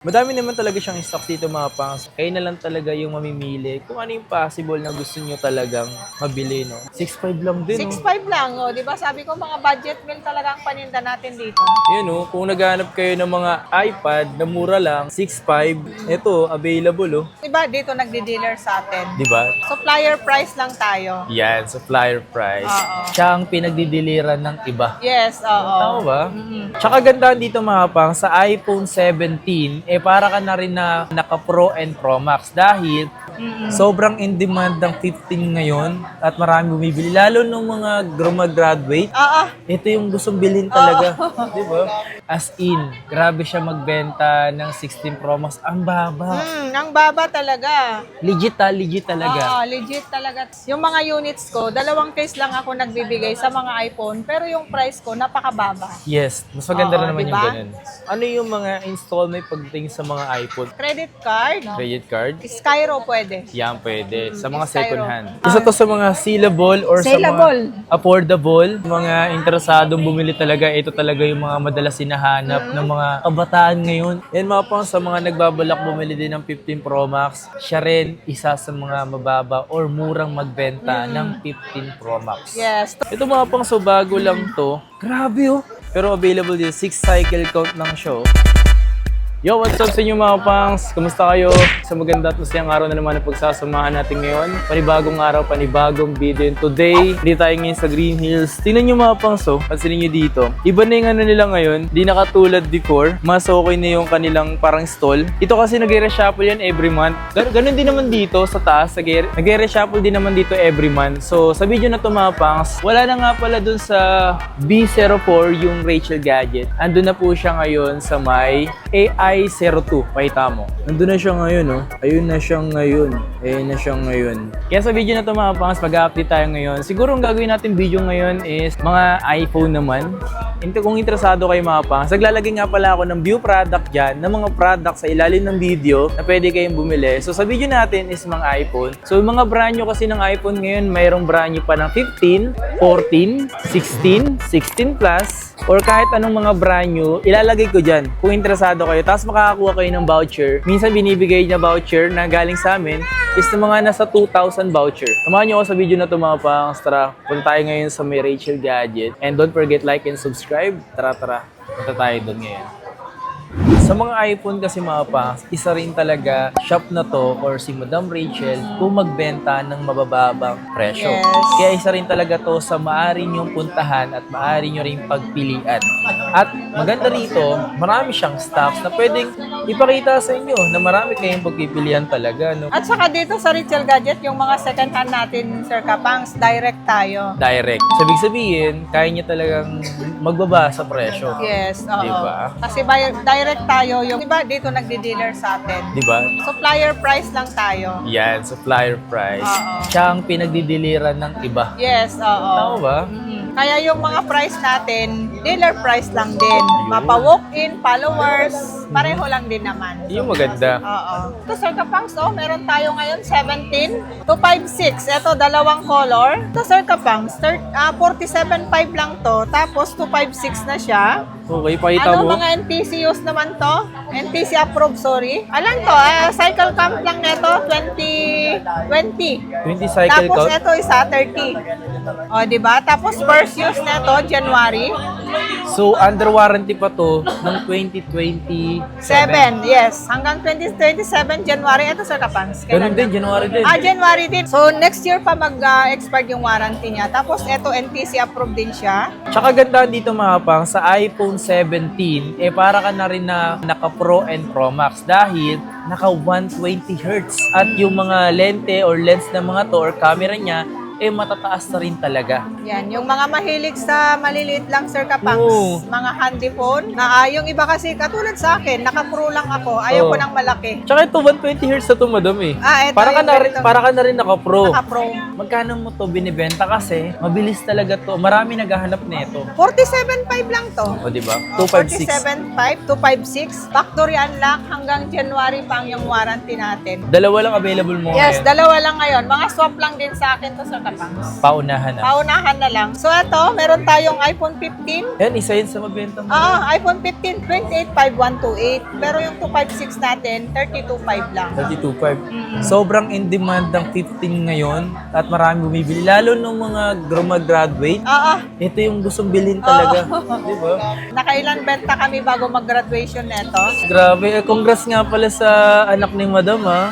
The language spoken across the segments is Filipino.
Madami naman talaga siyang stock dito mga pangs. Kayo na lang talaga yung mamimili kung ano yung possible na gusto nyo talagang mabili, no? 6.5 lang din, no? 6.5 lang, oh, 'di ba? Sabi ko mga budget meal talaga ang paninda natin dito. Yun, no? Kung naghahanap kayo ng mga iPad na mura lang, 6.5, ito, available, oh. 'Di ba dito nagdi-dealer sa atin? Di ba? Supplier price lang tayo. Yan, supplier price. Oo. Siya ang pinagdidiliran ng iba. Yes, oo. Tama ba? Tsaka ganda dito mga pang, sa iPhone 17, para ka na rin na naka-Pro and Pro Max dahil sobrang in demand ng 15 ngayon at marami bumibili. Lalo nung mga graduate, Oo. ito yung gustong bilhin talaga. Di ba? As in, grabe siya magbenta ng 16 Pro Max. Ang baba. Ang baba talaga. Legit talaga. Oo, legit talaga. Yung mga units ko, 2 case lang ako nagbibigay sa mga iPhone, pero yung price ko napakababa. Yes, mas maganda Oo, na naman diba? yung ganun. Ano yung mga installment pagdating sa mga iPhone? Credit card, Credit card? Skyro pwede. Yan, pwede. Sa mga Skyro. second hand. Isa to sa mga sellable or Sellable. sa mga affordable. Mga interesadong bumili talaga. Ito talaga yung mga madalas hinahanap ng mga kabataan ngayon. Yan mga pang sa mga nagbabalak bumili din ng 15 Pro Max. Siya rin isa sa mga mababa or murang magbenta ng 15 Pro Max. Yes. Ito mga pang so bago lang to. Grabe oh. Pero available din. 6 cycle count lang siya oh. Yo, what's up sa inyo mga pangs? Kumusta kayo? Sa maganda at masayang araw na naman ang pagsasamahan natin ngayon. Panibagong araw, panibagong video. And today, hindi tayo ngayon sa Green Hills. Tingnan nyo mga pangs, oh. Pansinin nyo dito. Iba na yung ano nila ngayon. Di nakatulad before. Mas okay na yung kanilang parang stall. Ito kasi nag-reshuffle yan every month. Ganun din naman dito sa taas. Nag-reshuffle din naman dito every month. So, sa video na to mga pangs, wala na nga pala dun sa B04 yung Rachel Gadget. Andun na po siya ngayon sa may AI02. Pakita mo. Nandun na siya ngayon, oh. Ayun na siya ngayon. Ayun na siya ngayon. Kaya sa video na to mga pangas, mag-update tayo ngayon. Siguro ang gagawin natin video ngayon is mga iPhone naman. Kung interesado kayo mga pangas, naglalagay nga pala ako ng view product dyan, ng mga product sa ilalim ng video na pwede kayong bumili. So sa video natin is mga iPhone. So mga brand new kasi ng iPhone ngayon, mayroong brand new pa ng 15, 14, 16, 16 Plus, or kahit anong mga brand new, ilalagay ko dyan kung interesado kayo. Tapos makakakuha kayo ng voucher. Minsan binibigay na voucher na galing sa amin is na mga nasa 2,000 voucher. Samahan nyo ako sa video na ito mga pangs. Tara, punta tayo ngayon sa may Rachel Gadget. And don't forget like and subscribe. Tara. Punta tayo doon ngayon. Sa mga iPhone kasi mga pangs, isa rin talaga shop na to or si Madam Rachel kung magbenta ng mabababang presyo. Yes. Kaya isa rin talaga to sa maaari nyong puntahan at maaari nyo rin pagpilian. At maganda rito, marami siyang stocks na pwedeng ipakita sa inyo na marami kayong pagpipilian talaga. No? At saka dito sa Rachel Gadget, yung mga second hand natin, Sir Kapangs, direct tayo. Direct. So, ibig sabihin, kaya niya talagang magbaba sa presyo. Yes, oo. Diba? Kasi direct tayo, yung iba dito nagdi-dealer sa atin. Diba? Supplier price lang tayo. Yan, supplier price. Oo. Siya ang pinagdidiliran ng iba. Yes, oo. Tama ba? Kaya yung mga price natin, dealer price lang din. Mapa-walk-in, followers, pareho lang din naman. Yung maganda. Oo. Ito, Sir Kapangs, meron tayo ngayon 17 to 5.6. Ito, dalawang color. Ito, Sir Kapangs, 47.5 lang to. Tapos, 256 na siya. Okay, pakita mo. Mga NTC use naman to? NTC approved, sorry. Alam to, cycle count lang nito, 20. 20 cycle Tapos, count. ito isa, 30. O, di ba? Tapos, first use nito, January. So, under warranty pa to ng 2027. 7, yes. Hanggang 2027 January. Ito, Sir Kapangs. Ganun din, January din. January din. So, next year pa mag-expire yung warranty niya. Tapos, ito, NTC approved din siya. Tsaka ganda dito mga pang, sa iPhone 17, para ka na rin na naka-Pro and Pro Max dahil naka 120 Hz. At yung mga lente or lens ng mga to or camera niya, matataas na rin talaga. Yan, yung mga mahilig sa maliliit lang, Sir Kapangs, Oo. mga handy phone, na yung iba kasi, katulad sa akin, naka-pro lang ako, ayaw ko ng malaki. Tsaka ito, 120 Hz na to, madam eh. Ito Para ka na rin naka-Pro. Naka-pro. Magkano mo to binibenta kasi mabilis talaga to. Marami naghahanap nito. 47.5 lang to. O, di ba? 256. 47.5, 256. Factory unlock hanggang January pa ang yung warranty natin. Dalawa lang available mo Yes, ngayon. dalawa lang ngayon. Mga swap lang din sa akin to, Sir Kapangs. Kapangs. Paunahan na. Paunahan na lang. So ito, meron tayong iPhone 15. Yan, isa yun sa mabenta mo. iPhone 15, 28,5128. Pero yung 256 natin, 32,500 lang. 32.5. Sobrang in demand ng 15 ngayon at marami bumibili. Lalo nung mga graduate, ito yung gustong bilhin talaga. Di ba? Nakailan benta kami bago mag-graduation neto? Grabe. Congrats nga pala sa anak ni Madam, ha?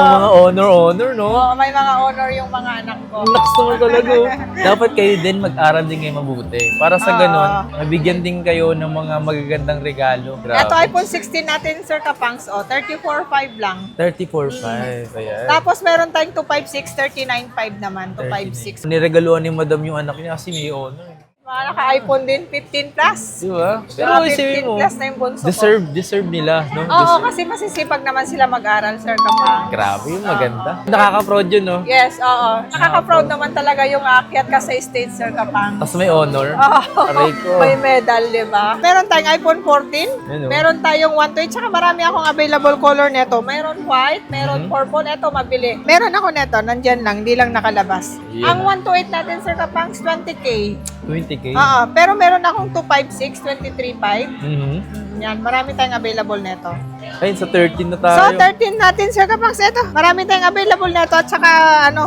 Mga honor, no? Oo, may mga honor yung mga anak ko. Naks naman talaga. Dapat kayo din mag-aral din kayo mabuti. Para sa ganun, mabigyan din kayo ng mga magagandang regalo. Grabe. Ito iPhone 16 natin, Sir Kapangs, 34,500 lang. 34.5. Ayan. Tapos meron tayong 256, 39,500 naman, 256. Niregaluhan ni Madam yung anak niya kasi may honor. Mga naka-iPhone din, 15 plus. Di ba? Pero Pero 15 isipin mo, plus na yung bunso ko. deserve nila, no? Oo, kasi masisipag naman sila mag-aral, Sir Kapangs. Grabe yung maganda. Nakaka-proud yun, no? Yes, oo. Nakaka-proud naman talaga yung aakyat ka sa stage, Sir Kapangs. Tapos may honor. Oo. Aray ko. May medal, di ba? Meron tayong iPhone 14. Yan, oh. Meron tayong 128. Tsaka marami akong available color neto. Meron white, meron purple. Eto, mabili. Meron ako neto. Nandyan lang. Hindi lang nakalabas. Yeah. Ang 128 natin, Sir Kapangs, 20K. 20K? Oo. Pero meron akong 256, 23.5. Mhm. Yan. Marami tayong available neto. Ayun, sa 13 na tayo. So, 13 natin, Sir Kapangs. Eto. Marami tayong available neto. At saka,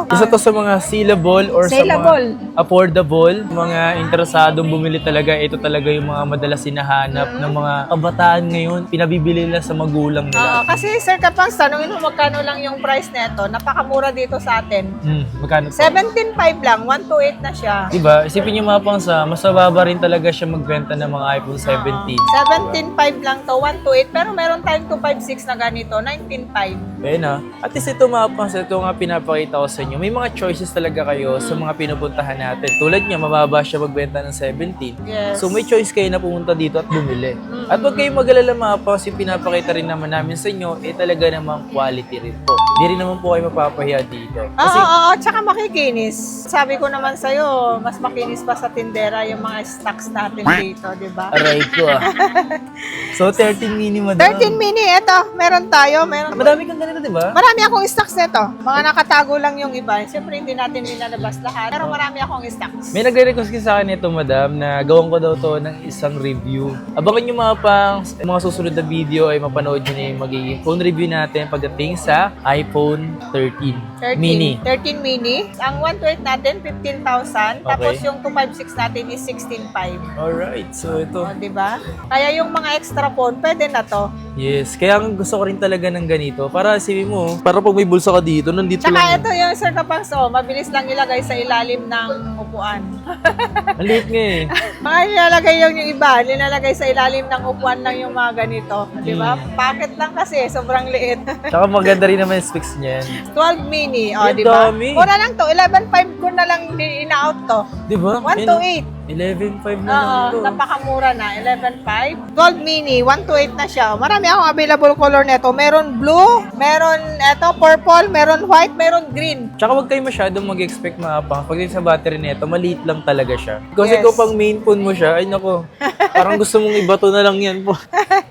Isa to sa mga saleable or Saleable. sa mga affordable. Mga interesadong bumili talaga. Ito talaga yung mga madalas hinahanap ng mga kabataan ngayon. Pinabibili nila sa magulang Oo, nila. kasi Sir Kapangs, tanungin mo magkano lang yung price neto. Napakamura dito sa atin. Magkano po? 17.5 lang, 128 na siya. Diba? Isipin nyo mga pang sa mas mababa rin talaga siya magbenta ng mga iPhone 17. 17.5 lang to, 128. Pero meron tayong 256 na ganito, 19.5. Ayun na. At least ito mga pang ito nga pinapakita ko sa inyo. May mga choices talaga kayo sa mga pinupuntahan natin. Tulad niya, mababa siya magbenta ng 17. Yes. So may choice kayo na pumunta dito at bumili. At huwag kayong mag-alala mga pang, yung pinapakita rin naman namin sa inyo, talaga namang quality rin po. Hindi rin naman po kayo mapapahiya dito. Oo, tsaka makikinis. Sabi ko naman sa'yo, mas makinis pa sa tindera yung mga stocks natin dito, di ba? Aray ko So 13 mini madam. 13 mini, eto, meron tayo. Madami kang ganito, di ba? Marami akong stocks nito. Mga nakatago lang yung iba. Siyempre, hindi natin nilalabas lahat. Pero marami akong stocks. May nagre-request kasi sa akin ito, madam, na gawan ko daw to ng isang review. Abangan nyo mga pang mga susunod na video ay mapanood nyo na yung magiging phone review natin pagdating sa iPhone 13 mini. 13 mini. Ang 128 natin, 15,000. Tapos Okay. yung 256 natin is 16,500. Alright, so ito. O, di ba? Kaya yung mga extra phone, pwede na to. Yes, kaya ang gusto ko rin talaga ng ganito. Para isipin mo, para pag may bulsa ka dito, nandito Tsaka lang. ito yung Sir Kapangs, mabilis lang ilagay sa ilalim ng upuan. Ang liit nga eh. Mga nilalagay yung iba, nilalagay sa ilalim ng upuan lang yung mga ganito. Di ba? Packet lang kasi, sobrang liit. Tsaka maganda rin naman yung specs niyan. 12 mini, Ang di ba? dami. Mura lang to, 11.5 ko na lang ina-out to. Di ba? 128. 11.5 na lang Oo, ito. napakamura na. 11.5. 12 mini, 128 na siya. Marami akong available color nito. Meron blue, meron purple, meron white, meron green. Tsaka huwag kayo masyadong mag-expect mga pang. Pagdating sa battery nito, maliit lang talaga siya. Kasi Yes. kung pang main phone mo siya, ay nako, parang gusto mong ibato na lang yan po.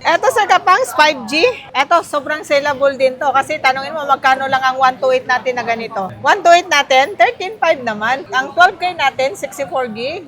Eto Sir Kapangs, 5G. Eto, sobrang sellable din to. Kasi tanungin mo, magkano lang ang 128 natin na ganito. 128 natin, 13.5 naman. Ang 12K natin, 64 gig.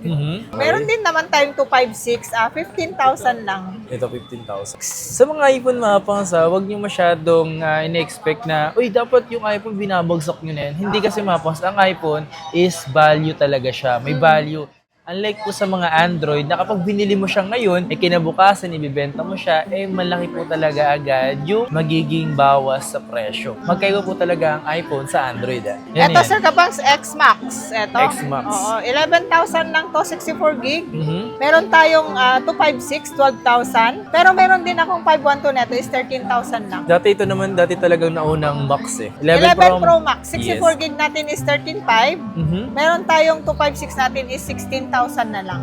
Meron din naman tayong 256, 15,000 lang. Ito, 15,000. Sa mga iPhone mga pang huwag nyo masyadong ine-expect na, uy, dapat yung iPhone binabagsak nyo na yan. Hindi kasi mga pang, ang iPhone is value talaga siya. May value. Unlike po sa mga Android, na kapag binili mo siya ngayon, kinabukasan, ibibenta mo siya, malaki po talaga agad yung magiging bawas sa presyo. Magkaiba po talaga ang iPhone sa Android. Yan Eto yan. Sir Kapangs, X-Max. Eto. X-Max. Oo, 11,000 lang to, 64 gig. Mhm. Meron tayong 256, 12,000. Pero meron din akong 512 neto is 13,000 lang. Dati talagang naunang box eh. 11 Pro Max, 64 Yes. gig natin is 13,500. Mhm. Meron tayong 256 natin is 16,000 na lang.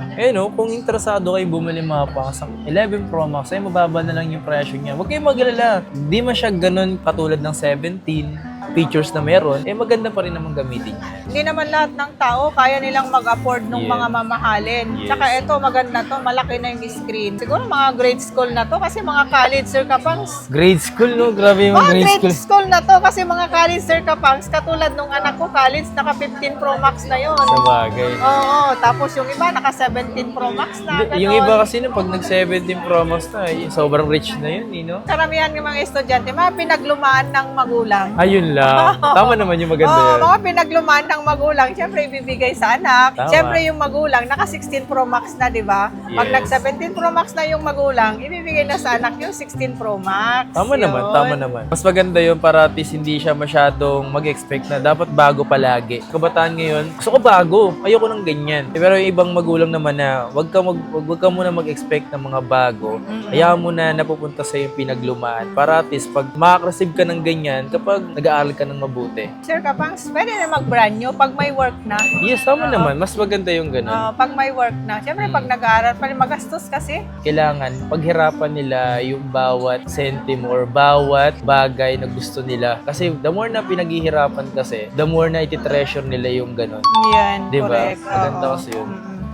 Kung interesado kayo bumili mga pang sa 11 Pro Max, ay mababa na lang yung presyo niya. Huwag kayong mag-alala. Di man siya ganun katulad ng 17. features na meron, maganda pa rin naman gamitin niya. Hindi naman lahat ng tao kaya nilang mag-afford ng Yes. mga mamahalin. Yes. Tsaka ito, maganda to, malaki na yung screen. Siguro mga grade school na to kasi mga college, Sir Kapangs. Grade school, no? Grabe yung Mga grade grade school. school na to kasi mga college, Sir Kapangs. Katulad nung anak ko, college, naka 15 Pro Max na yon. Sa bagay. Oo, tapos yung iba, naka 17 Pro Max na. Hindi, yung ganon. iba kasi pag nag-17 Pro Max na, sobrang rich na yun, no? Karamihan ng mga estudyante, mga pinaglumaan ng magulang. Ayun lang. Tama naman yung maganda Oo, yan. mga pinaglumaan ng magulang, syempre ibibigay sa anak. Tama. Syempre yung magulang, naka 16 Pro Max na, di ba? Pag Yes. nag 17 Pro Max na yung magulang, ibibigay na sa anak yung 16 Pro Max. Tama naman, Yun. tama naman. Mas maganda yun para at least hindi siya masyadong mag-expect na dapat bago palagi. Kabataan ngayon, gusto ko bago. Ayoko ng ganyan. Pero yung ibang magulang naman na wag ka muna mag-expect ng mga bago. Hayaan mo na napupunta sa yung pinaglumaan para at least pag makaka-receive ka ng ganyan kapag nag-aaral ka ng mabuti. Sir Kapangs, pwede na mag-brand new pag may work na. Yes, tama naman. Mas maganda yung ganun. Pag may work na. Syempre pag nag-aaral pa rin, magastos kasi. Kailangan paghirapan nila yung bawat sentimo or bawat bagay na gusto nila. Kasi the more na pinaghihirapan kasi, the more na iti-treasure nila yung ganun. Yan, Diba? correct. Maganda Oo. kasi yun.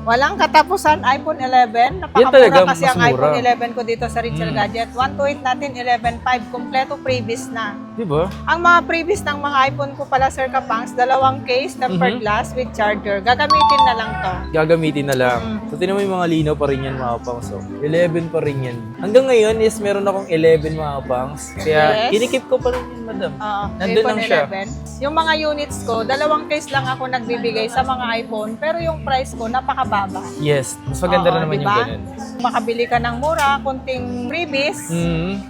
Walang katapusan, iPhone 11. Yan talaga, Napakamura kasi mas ang mura. iPhone 11 ko dito sa Richel Gadget. 128 natin, 11.5. Kompleto previous na. Di ba? Ang mga previous ng mga iPhone ko pala, Sir Kapangs, dalawang case, tempered glass with charger. Gagamitin na lang to. Gagamitin na lang. So, tinan mo yung mga linaw pa rin yan, mga pangs. So, 11 pa rin yan. Hanggang ngayon is meron akong 11, mga pangs. Kaya, Yes. kinikip ko pa rin yan, madam. Nandun iPhone lang siya. 11. Yung mga units ko, dalawang case lang ako nagbibigay sa mga iPhone, pero yung price ko, napakababa. Yes. Mas maganda Oo, na naman diba? yung ganun. Makabili ka ng mura, kunting freebies.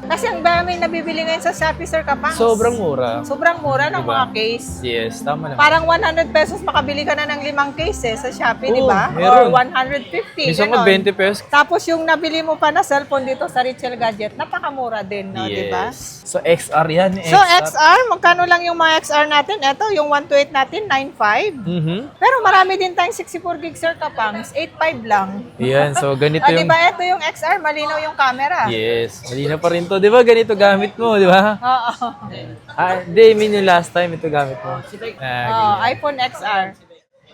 Kasi ang dami nabibili ngayon sa Shopee, Sir Kapangs. Sobrang mura. Sobrang mura ng Diba? mga case. Yes, tama naman. Parang 100 pesos makabili ka na ng 5 cases sa Shopee, Oo, di ba? meron. Or 150, Minsan nga ganon. 20 pesos. Tapos yung nabili mo pa na cellphone dito sa Richel Gadget, napakamura din, no, di ba? So, XR yan. So, XR, magkano lang yung mga XR natin? Ito, yung 128 natin, 9.5. Pero marami din tayong 64 gig, Sir Kapangs, 8.5 lang. Yan, so ganito Di yung... ba, ito yung XR, malinaw yung camera. Yes, malinaw pa rin to. Di ba ganito gamit mo, di ba? Oo. Hindi, I mean yung last time ito gamit mo. iPhone XR.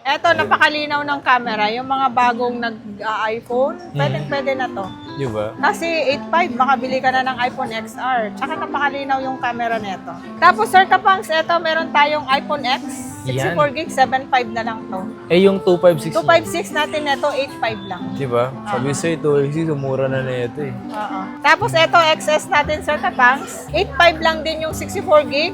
Ito, napakalinaw ng camera. Yung mga bagong nag-iPhone, pwede na to. Di ba? Kasi 8.5, makabili ka na ng iPhone XR. Tsaka napakalinaw yung camera nito. Tapos, Sir Kapangs, ito, meron tayong iPhone X. 64 gig, 7.5 na lang to. Yung 256 mo. 256 natin nito, 8.5 lang. Di ba? Sabi sa'yo, 256, mura na na ito eh. Oo. Tapos, ito, XS natin, Sir Kapangs. 8.5 lang din yung 64 gig.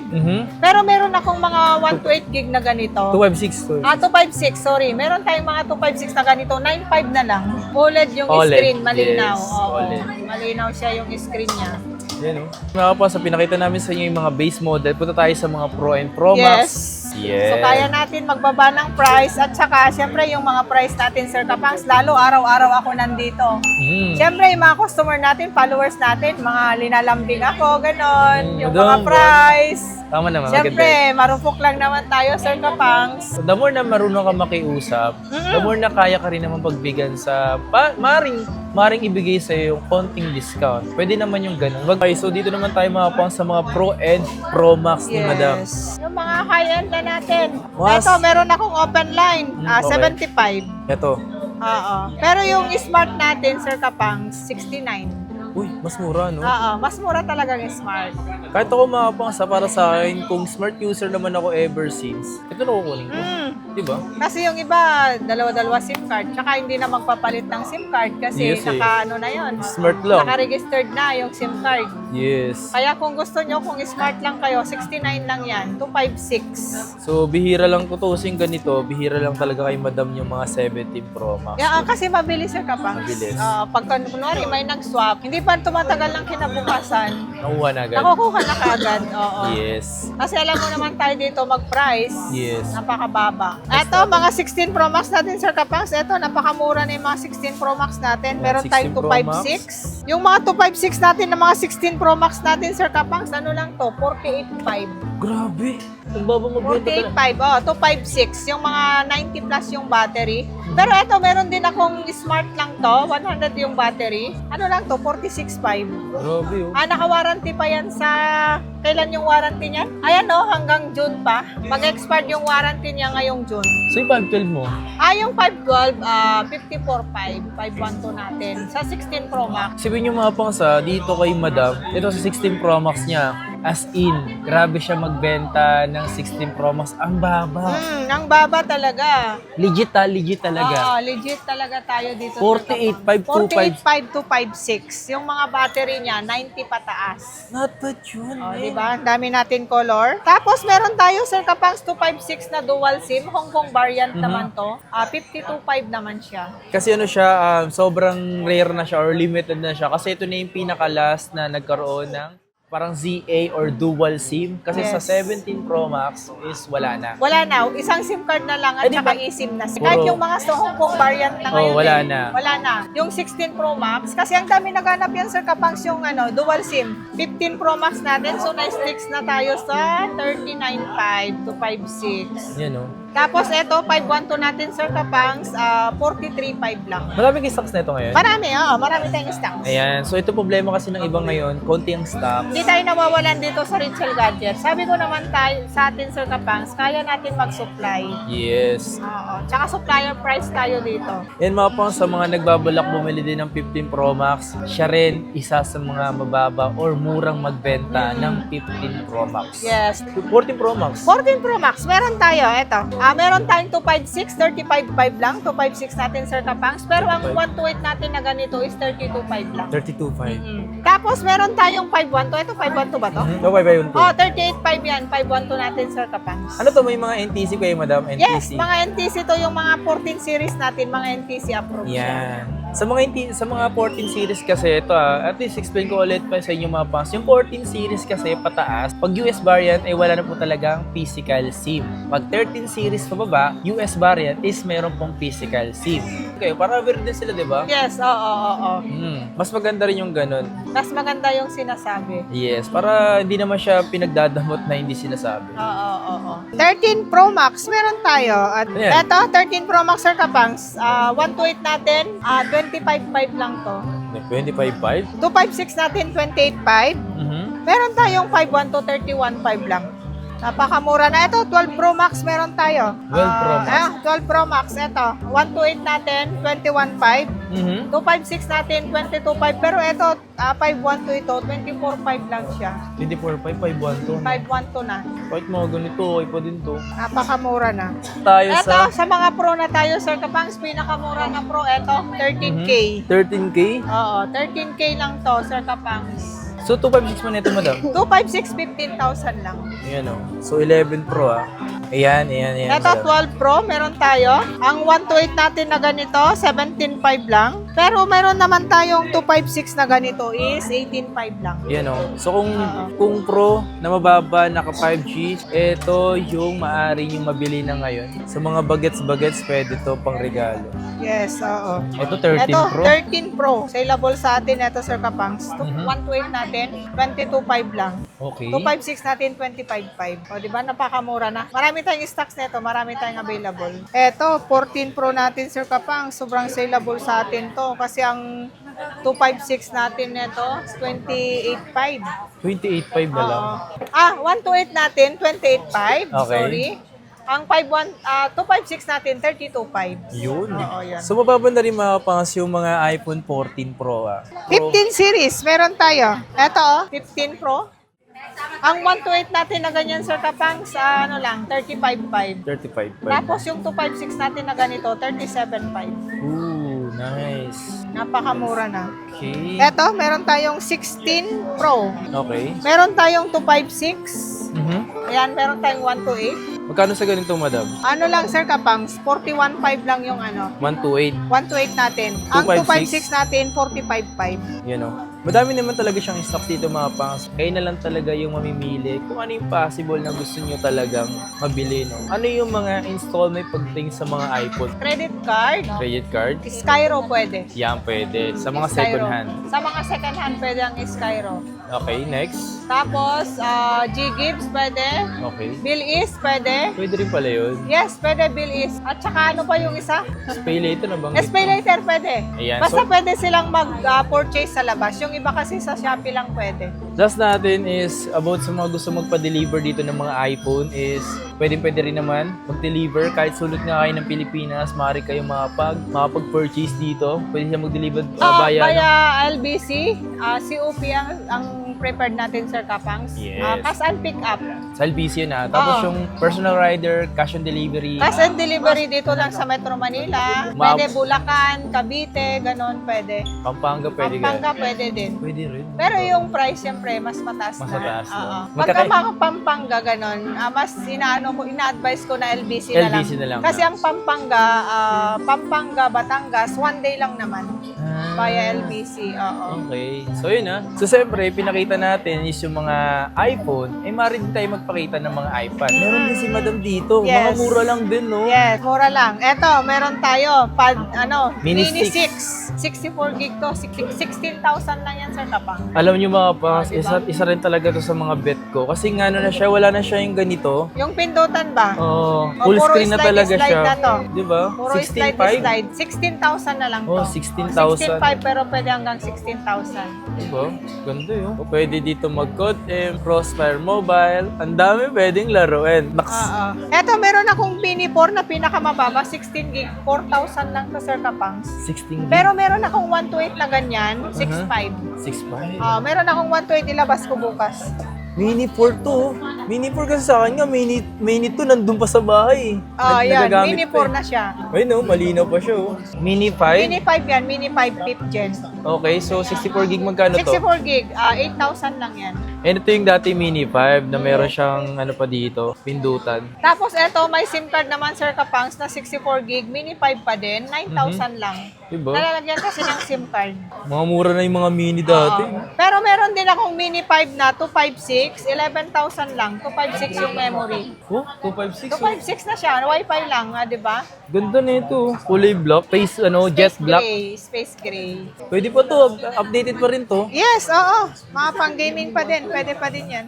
Pero meron akong mga 128 gig na ganito. 256 to. 256, sorry. Meron tayong mga 256 na ganito. 9.5 na lang. OLED yung OLED, screen, malinaw. yes, Oo. OLED. Malinaw siya yung screen niya. Yan o. Mga pa, sa pinakita namin sa inyo yung mga base model, punta tayo sa mga Pro and Pro Max. Yes. So, kaya natin magbaba ng price at saka, syempre, yung mga price natin, Sir Kapangs, lalo araw-araw ako nandito. Syempre, yung mga customer natin, followers natin, mga linalambing ako, ganon. Yung mga madam. price. Tama naman, Syempre, maganda. marupok lang naman tayo, Sir Kapangs. So, the more na marunong ka makiusap, the more na kaya ka rin naman pagbigyan sa, maring ibigay sa yung konting discount. Pwede naman yung ganun. Okay, so dito naman tayo mga sa mga Pro and Pro Max ni Madam. Yung mga high-end na natin. Was- Ito, meron akong open line, okay. 75. Ito. Oo. Pero yung smart natin, Sir Kapangs, 69. Uy, mas mura, no? Oo, mas mura talaga yung smart. Kahit ako para sa akin, kung smart user naman ako ever since, ito na kukunin ko. Diba? Kasi yung iba, dalawa-dalawa SIM card. Tsaka hindi na magpapalit ng SIM card kasi Yes, eh. naka-ano na yun. Smart lang. Naka-registered na yung SIM card. Yes. Kaya kung gusto nyo, kung smart lang kayo, 69 lang yan. 256. So, bihira lang tutusin ganito. Bihira lang talaga kay Madam yung mga 17 Pro Max. Yeah, kasi mabilis Sir Kapangs. Mabilis. Pagka kunwari may nag-swap, hindi pa tumatagal ng kinabukasan. Nakuha na agad. Nakukuha na kaagad. Oo. Yes. Kasi alam mo naman tayo dito mag-price. Yes. Napakababa. Ito, mga 16 Pro Max natin, Sir Kapangs. Ito, napakamura na yung mga 16 Pro Max natin. Meron 16 tayong Pro 256. Yung mga 256 natin, na mga 16 Pro Max natin, Sir Kapangs, ano lang to? 48.5. Grabe. Ang baba magbenta talaga. 48.5, 256. Yung mga 90 plus yung battery. Pero eto, meron din akong smart lang to. 100 yung battery. Ano lang to? 46.5. Grabe oh. Naka-warranty pa yan sa... Kailan yung warranty niya? Ayan oh, hanggang June pa. Mag-expire yung warranty niya ngayong June. So yung 512 mo? Yung 512, 54.5. 512 natin. Sa 16 Pro Max. Sabihin nyo mga pangsa, dito kay Madam, ito sa 16 Pro Max niya, as in, grabe siya magbenta ng 16 Pro Max. Ang baba. Ang baba talaga. Legit talaga. Oo, legit talaga tayo dito. 48.525. 48.5 to 56. Yung mga battery niya, 90 pataas. Not bad yun. Diba? Ang dami natin color. Tapos meron tayo, Sir Kapangs, 256 na dual SIM. Hong Kong variant naman to. 52.5 naman siya. Kasi ano siya, sobrang rare na siya or limited na siya. Kasi ito na yung pinaka-last na nagkaroon ng parang ZA or dual SIM. Kasi sa Yes. 17 Pro Max is wala na. Wala na. Isang SIM card na lang at di saka ba? eSIM na. Puro- Kahit yung mga sa Hong Kong variant na ngayon. wala eh, na. Wala na. Yung 16 Pro Max, kasi ang dami naghanap yan, Sir Kapangs, yung dual SIM. 15 Pro Max natin, so na-sticks na tayo sa 39.5 to 5.6. Yan oh. Tapos eto, 512 natin, Sir Kapangs, 43.5 lang. Maraming stocks na ito ngayon. Marami, marami tayong stocks. Ayan. So ito problema kasi ng iba ngayon, konti ang stock. Hindi tayo nawawalan dito sa Rachel Gadget. Sabi ko naman tayo, sa atin, Sir Kapangs, kaya natin mag-supply. Yes. Oo. Tsaka supplier price tayo dito. Yan mga pang sa mga nagbabalak bumili din ng 15 Pro Max, siya rin isa sa mga mababa or murang magbenta ng 15 Pro Max. Yes. 14 Pro Max. 14 Pro Max, meron tayo. Eto. Meron tayong 256, 35.5 lang. 256 natin, Sir Kapangs. Pero ang 128 natin na ganito is 32.5 lang. 32.5. Tapos meron tayong 512. Ito, 512 ba to? Okay ba yun? 38.5 yan. 512 natin, Sir Kapangs. Ano to, may mga NTC kayo, Madam? NTC? Yes, mga NTC to yung mga 14 series natin, mga NTC approved siya. Yan. Sa mga 14 series kasi, ito at least explain ko ulit pa sa inyo mga pangs. Yung 14 series kasi pataas, pag US variant ay wala na po talagang physical SIM. Pag 13 series pababa, US variant is meron pong physical SIM. Okay, para aware din sila, di ba? Yes, oo. Mas maganda rin yung ganun. Mas maganda yung sinasabi. Yes, para hindi naman siya pinagdadamot na hindi sinasabi. Oo. 13 Pro Max, meron tayo. At Ayan. eto, 13 Pro Max, Sir Kapangs. 128 natin, 25.5 lang to. 25.5? 256 natin, 28.5. Meron tayong 512, 31.5 lang. Napakamura na. Ito, 12 Pro Max meron tayo. 12 Pro Max. 12 Pro Max. Ito, 128 natin, 21.5. 256 natin, 22.5. Pero ito, 512 ito, 24.5 lang siya. 24.5, 512. 512 na. Kahit mga ganito, okay pa din to. Napakamura na. Tayo Ito, sa mga Pro na tayo, Sir Kapangs, pinakamura na Pro, ito, 13K. 13K? Oo, 13K lang to, Sir Kapangs. So, 256 mo nito, Madam? 256, 15,000 lang. Ayan o. So, 11 Pro Ayan. Ito, 12 Pro, meron tayo. Ang 128 natin na ganito, 17.5 lang. Pero meron naman tayong 256 na ganito is 18.5 lang. Ayan o. So, kung Pro na mababa, naka 5G, ito yung maaari yung mabili na ngayon. Sa mga bagets, pwede to pang regalo. Yes, oo. Ito, 13 Ito, Pro. 13 Pro. Saleable sa atin ito, Sir Kapangs. 128 natin, 22.5 lang. Okay. 256 natin, 25.5. O, di ba? Napakamura na. Marami tayong stocks nito. Marami tayong available. Eto, 14 Pro natin, Sir Kapang. Sobrang saleable sa atin to. Kasi ang 256 natin nito, 28.5. 28.5 na lang. 128 natin, 28.5. Okay. Sorry. Ang 256 natin, 32.5. Yun. Oo, yan. So, mababa na rin makapangas yung mga iPhone 14 Pro 15 series, meron tayo. Ito, 15 Pro. Ang 128 natin na ganyan, Sir Kapang, sa ano lang, 35.5. 35.5. Tapos yung 256 natin na ganito, 37.5. Ooh, nice. Napakamura na. Okay. Eto, meron tayong 16 Pro. Okay. Meron tayong 256. Ayan, meron tayong 128. Magkano sa ganito, Madam? Ano lang, Sir Kapangs, 41.5 lang yung 128. 128 natin. Ang 256 256 natin, 45.5. Yan o. Madami naman talaga siyang stock dito mga pangs. Kayo na lang talaga yung mamimili kung ano yung possible na gusto nyo talagang mabili. No? Ano yung mga installment pagdating sa mga iPhone? Credit card, Credit card? Skyro pwede. Yan, pwede. Sa mga Skyro. second hand. Sa mga second hand, pwede ang Skyro. Okay, next. Tapos, G Gibbs, pwede. Okay. Bill East, pwede. Pwede rin pala yun. Yes, pwede Bill East. At saka ano pa yung isa? Pay later na bang? SPay later, pwede. Ayan, Basta so- pwede silang mag-purchase sa labas. Yung iba kasi sa Shopee lang pwede. Last natin is about sa mga gusto magpa-deliver dito ng mga iPhone is pwede rin naman mag-deliver kahit sulot nga kayo ng Pilipinas, maaari kayo makapag-purchase dito. Pwede siya mag-deliver Via LBC, COP ang prepared natin, Sir Kapangs. Yes. Cash and pick up. sa LBC yun Tapos Oo. yung personal rider, cash on delivery. Cash and delivery dito lang sa Metro Manila. Pwede Bulacan, Cavite, ganon pwede. Pampanga pwede Pampanga pwede din. Pwede rin. Pero yung price, siyempre, mas mataas Mas na. mataas na. Oo. Magkaka- Pagka mga Pampanga, ganon, mas ina-advise ko na LBC na lang. LBC na lang. Kasi ang Pampanga, Batangas, one day lang naman. Via LBC, oo. Okay. So yun So siyempre, pinakita natin is yung mga iPhone, maaari din tayo magpakita ng mga iPad. Meron din si Madam dito. Mga Yes. mura lang din, no? Yes, mura lang. Eto, meron tayo, Mini Mini 6. 6. 64 gig to, 16,000 lang yan, Sir Kapang. Alam niyo mga pas, Diba? isa rin talaga to sa mga bet ko. Kasi nga ano na siya, wala na siya yung ganito. Yung pindutan ba? Full puro screen na slide, talaga slide siya. na to. Di ba? Puro 16.5? slide. 16,000 na lang to. 16,000. 16,500 pero pwede hanggang 16,000. Diba? Ganda yun. O, pwede dito mag-Code M, Crossfire Mobile. Ang dami pwedeng laruin. Naks. Oo. Eto, meron akong Mini 4 na pinakamababa, 16 gig. 4,000 lang to, Sir Kapangs. 16 gig. Pero meron akong 128 na ganyan, 6,500. 6.5. Meron akong 128, ilabas ko bukas. Mini 4 to. Mini 4 kasi sa akin nga, Mini 2 nandun pa sa bahay. Yan, Nagagamit Mini pa 4 na siya. Ay no, malinaw pa siya oh. Mini 5? Mini 5 yan, Mini 5 5th gen. Okay, so 64 gig magkano to? 64 gig, 8,000 lang yan. And ito yung dati Mini 5 na meron siyang ano pa dito, pindutan. Tapos eto, may SIM card naman, Sir Kapangs, na 64 gig, Mini 5 pa din, 9,000 lang. Diba? Nalalagyan kasi ng SIM card. Mga mura na yung mga Mini dati. Pero meron din akong Mini 5 na 256, 11,000 lang. 256 yung memory. Oh, 256. 256 na siya, Wi-Fi lang, di ba? Ganda na ito. Kulay black, face jet black. Space gray. Pwede pa to, updated pa rin to. Yes, oo. Mga pang-gaming pa din. Pwede pa din yan.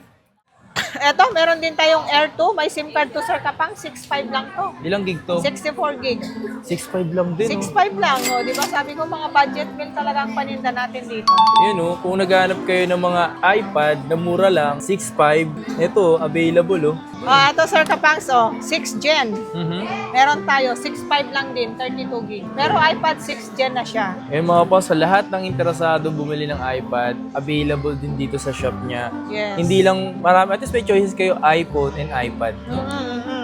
Eto, meron din tayong Air 2. May SIM card to, Sir Kapang. 6.5 lang to. Ilang gig to? 64 gig. 6.5 lang din. 6.5 lang. O, di ba sabi ko mga budget meal talaga ang paninda natin dito. Yun kung naghahanap kayo ng mga iPad na mura lang, 6.5, ito, available Ito, Sir Kapangs, 6 gen. Mhm. Meron tayo, 6.5 lang din, 32 gig. Pero iPad 6 gen na siya. Mga pa, sa lahat ng interesado bumili ng iPad, available din dito sa shop niya. Yes. Hindi lang, marami, at least may choices kayo, iPhone and iPad.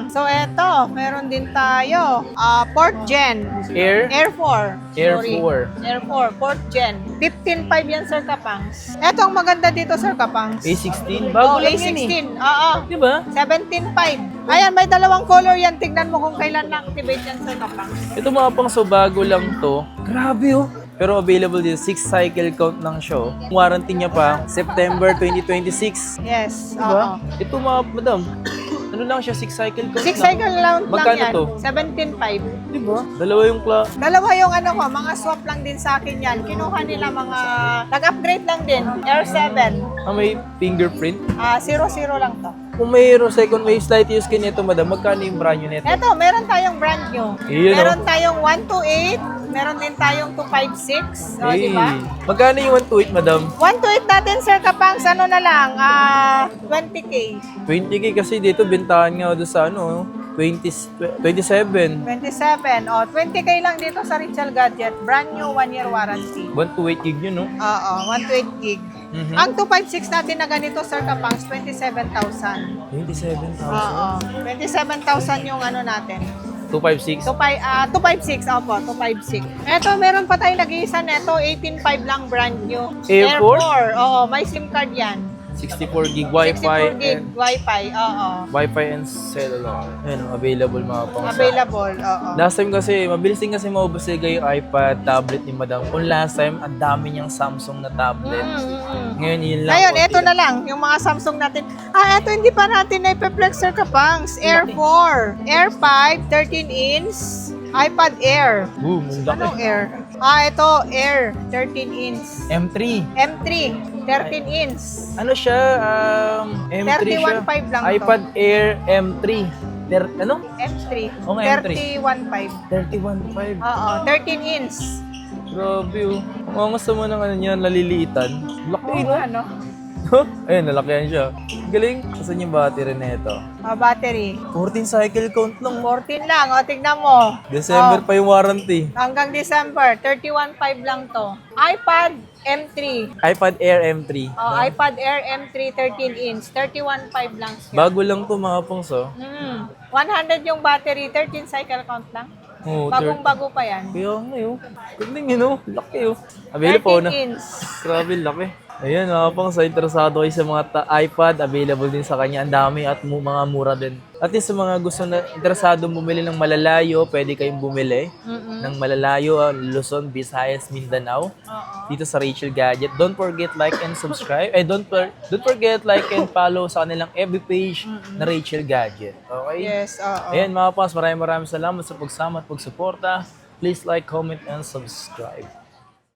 So, eto, meron din tayo, 4th gen. Air 4. Air Sorry. 4. Air 4, 4th gen. 15.5 yan, Sir Kapangs. Eto, ang maganda dito, Sir Kapangs. A16, bago lang yan A16. Oo. Di ba? 17.5. Ayan, may dalawang color yan. Tignan mo kung kailan na-activate yan, Sir Kapangs. Ito mga pang so bago lang to. Grabe Pero available dito, 6 cycle count ng show. Warranty niya pa, September 2026. Yes, Diba? oo. Ito mga madam, ano lang siya, 6 cycle count 6 lang. cycle lang Magkano yan. to? 17.5. Diba? Dalawa yung Dalawa yung mga swap lang din sa akin yan. Kinuha nila mga, nag-upgrade lang din. Air 7. may fingerprint. 0-0 lang to. Kung mayroon second wave slight use kayo nito, madam, magkano yung brand nyo nito? Eto, meron tayong brand new. Yun, Meron tayong 128. Meron din tayong 256. O, di ba? Magkano yung 128, madam? 128 natin, Sir Kapangs, ano na lang, 20K. 20k kasi dito, bentahan nga doon sa 27. 27. O, 20K lang dito sa Richel Gadget. Brand new, 1-year warranty. 128 gig yun, no? Oo, 128 gig. Mhm. Ang 256 natin na ganito, Sir Kapangs, 27,000. 27,000. Oo, 27,000 yung ano natin. 256. 256, opo, 256. Eto, meron pa tayong nag-iisa neto, 18.5 lang brand new. Air 4? Oo, may SIM card yan. 64 gig Wi-Fi 64 gig and Wi-Fi, oo. Wi-Fi and cellular. Ayun, available mga pang Available, oo. Last time kasi, mabilis din kasi maubos yung iPad, tablet ni madam. Kung last time, ang dami niyang Samsung na tablet. Ngayon, yun lang. Ngayon, konti eto na lang, yung mga Samsung natin. Eto hindi pa natin na ipeplex, Sir Kapangs. Air 4, Air 5, 13 inch, iPad Air. Boom, ang laki. Anong Air? Ito, Air, 13 inch. M3. M3, 13 inch. Ano siya? M3 siya. 31.5 lang to. iPad Air M3. Ano? M3, Oo nga, M3. 31.5. 31.5. Oo, 13 inch. Grabe oh. Mga gusto mo ng ano niyan, naliliitan. Laki Oo, no? ano? Ayun, nalakihan siya. Galing. Saan yung battery na ito? Battery. 14 cycle count lang. 14 lang, o tignan mo. December Oh, pa yung warranty. hanggang December, 31.5 lang to. iPad M3. iPad Air M3. iPad Air M3 13 inch, 31.5 lang siya. Bago lang to mga pungs oh. 100 yung battery, 13 cycle count lang. Oh, Bagong-bago pa yan. Kaya nga yun. Galing yun oh. Laki oh. Available na. 13 inch. Grabe, laki. Ayan, mga pang sa interesado kayo sa mga iPad, available din sa kanya. Ang dami at mga mura din. At least sa mga gusto na interesado bumili ng malalayo, pwede kayong bumili ng malalayo, Luzon, Visayas, Mindanao. Dito sa Rachel Gadget. Don't forget like and subscribe. Don't forget like and follow sa kanilang FB page na Rachel Gadget. Okay? Yes, oo. Ayan mga pas, maraming salamat sa pagsama at pagsuporta. Please like, comment, and subscribe.